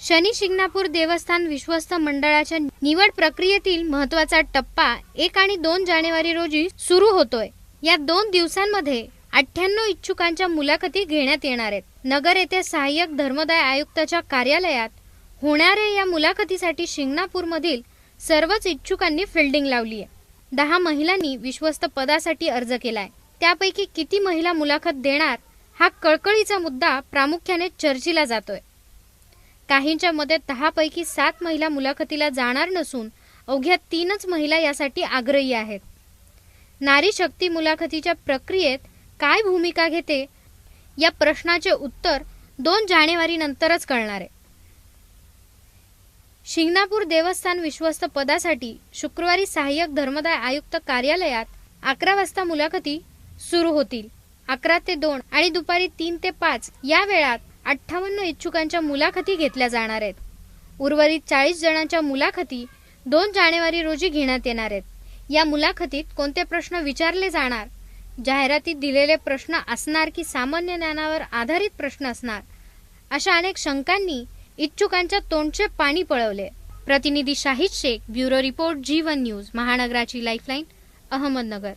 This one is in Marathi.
शनी शिंगणापूर देवस्थान विश्वस्त मंडळाच्या निवड प्रक्रियेतील महत्त्वाचा टप्पा 1 आणि 2 जानेवारी रोजी सुरू होतोय। या 2 दिवसांमध्ये 98 इच्छुकांच्या मुलाखती घेण्यात येणार आहेत। नगर येथे सहाय्यक धर्मदाय आयुक्ताच्या कार्यालयात होणाऱ्या या मुलाखतीसाठी शिंगणापूरमधील सर्वच इच्छुकांनी फिल्डिंग लावली आहे। 10 महिलांनी विश्वस्त पदासाठी अर्ज केलाय। त्यापैकी किती महिला मुलाखत देणार हा कळकळीचा मुद्दा प्रामुख्याने चर्चेला जातोय। काहींच्या मते 10 पैकी 7 महिला मुलाखतीला जाणार नसून अवघ्या 3च महिला यासाठी आग्रही आहेत। नारी शक्ती मुलाखतीच्या प्रक्रियेत काय भूमिका घेते या प्रश्नाचे उत्तर 2 जानेवारी नंतरच कळणार आहे। शिंगणापूर देवस्थान विश्वस्त पदासाठी शुक्रवारी सहाय्यक धर्मदाय आयुक्त कार्यालयात 11 वाजता मुलाखती सुरू होतील। 11 ते 2 आणि दुपारी 3 ते 5 या वेळात 58 इच्छुकांच्या मुलाखती घेतल्या जाणार आहेत। उर्वरित 40 जणांच्या मुलाखती 2 जानेवारी रोजी घेण्यात येणार आहेत। या मुलाखतीत कोणते प्रश्न विचारले जाणार, जाहिरातीत दिलेले प्रश्न असणार की सामान्य ज्ञानावर आधारित प्रश्न असणार, अशा अनेक शंकांनी इच्छुकांच्या तोंडचे पाणी पळवले। प्रतिनिधी Shahid Shaikh, bureau report G1 news, महानगराची लाईफलाईन, अहमदनगर।